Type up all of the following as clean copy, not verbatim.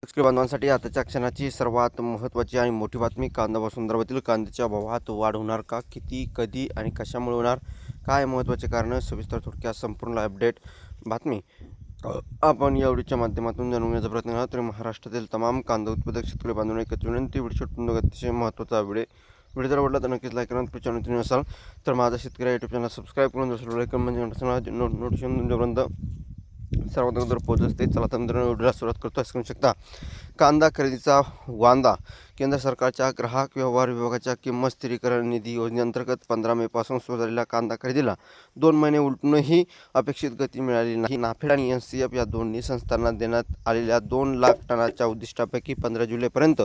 शेतकरी बांधवांसाठी आताच्या क्षणाची सर्वात महत्त्वाची आणि मोठी बातमी. कांदा व संदर्भातील कांद्याच्या भावात वाढ होणार का, किती, कधी आणि कशामुळे होणार, काय महत्त्वाचे कारण, सविस्तर थोडक्यात संपूर्ण अपडेट बातमी आपण या व्हिडिओच्या माध्यमातून जाणून घेण्याचा प्रयत्न करा. तर महाराष्ट्रातील तमाम कांदा उत्पादक शेतकरी बांधवांना एकत्र विनंती, व्हिडिओ अतिशय महत्त्वाचा व्हिडिओ जर आवडला तर नक्कीच लाईक करा. चॅनल तुम्ही असाल तर माझा शेतकरी यूट्यूब चॅनल सबस्क्राईब करून जर लाईक म्हणजे नोटिफिकेशन तुमच्यापर्यंत सर्वात अगोदर पोहोचत असते. चला तर मित्रांनो, व्हिडिओला सुरुवात करतो. करू शकता कांदा खरेदीचा वांदा. केंद्र सरकारच्या ग्राहक व्यवहार विभागाच्या किंमत स्थिरीकरण निधी योजनेअंतर्गत 15 मेपासून सुरू झालेल्या कांदा खरेदीला 2 महिने उलटूनही अपेक्षित गती मिळाली नाही. नाफेड आणि NCF या दोन्ही संस्थांना देण्यात आलेल्या 2 लाख टनाच्या उद्दिष्टापैकी 15 जुलैपर्यंत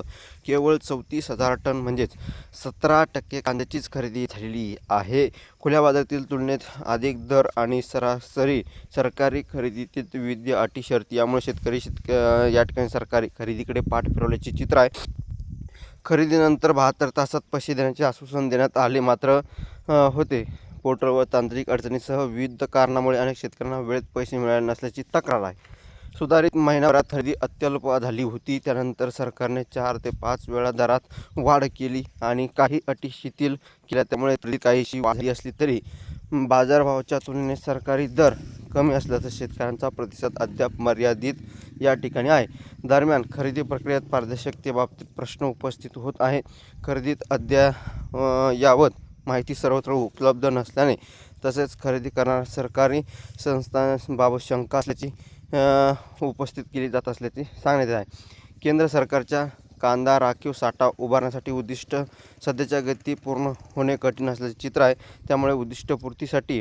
केवळ 34,000 टन म्हणजेच 17% कांद्याचीच खरेदी झालेली आहे. खुल्या बाजारातील तुलनेत अधिक दर आणि सरासरी सरकारी खरेदीतील विविध अटी शर्ती यामुळे शेतकरी या ठिकाणी सरकारी खरेदीकडे पाठ फिरवल्याचे चित्र आहे. खरेदीनंतर 72 तासात पैसे देण्याचे आश्वासन देण्यात आले मात्र होते. पोर्टल व तांत्रिक अडचणीसह विविध कारणामुळे अनेक शेतकऱ्यांना वेळेत पैसे मिळाले नसल्याची तक्रार आहे. सुधारित महिनाभरात खरेदी अत्यल्प झाली होती. त्यानंतर सरकारने 4 ते 5 वेळा दरात वाढ केली आणि काही अटी शिथिल केल्या. त्यामुळे खरेदी काहीशी वाढली असली तरी बाजारभावाच्या तुलनेत सरकारी दर कमी असल्याचा शेतकऱ्यांचा प्रतिसाद अद्याप मर्यादित या ठिकाणी आहे. दरम्यान खरेदी प्रक्रियेत पारदर्शकतेबाबतीत प्रश्न उपस्थित होत आहे. खरेदीत अद्ययावत माहिती सर्वत्र उपलब्ध नसल्याने तसेच खरेदी करणाऱ्या सरकारी संस्थांबाबत शंका असल्याची उपस्थित केली जात असल्याचे सांगण्यात आहे. केंद्र सरकारच्या कांदा राखीव साठा उभारण्यासाठी उद्दिष्ट सध्याच्या गती पूर्ण होणे कठीण असल्याचे चित्र आहे. त्यामुळे उद्दिष्टपूर्तीसाठी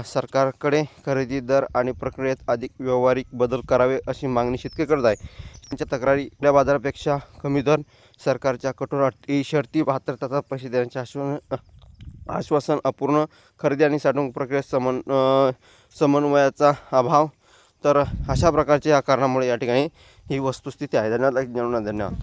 सरकारकडे खरेदी दर आणि प्रक्रियेत अधिक व्यावहारिक बदल करावे अशी मागणी शेतकरी करत आहे. त्यांच्या तक्रारी आपल्या बाजारापेक्षा कमी दर, सरकारच्या कठोर अटी शर्ती, 72 तासात पैसे देण्याचे आश्वासन, अपूर्ण खरेदी आणि साठवणूक प्रक्रियेत समन्वयाचा अभाव, तर अशा प्रकारच्या या कारणामुळे या ठिकाणी ही वस्तुस्थिती आहे. धन्यवाद.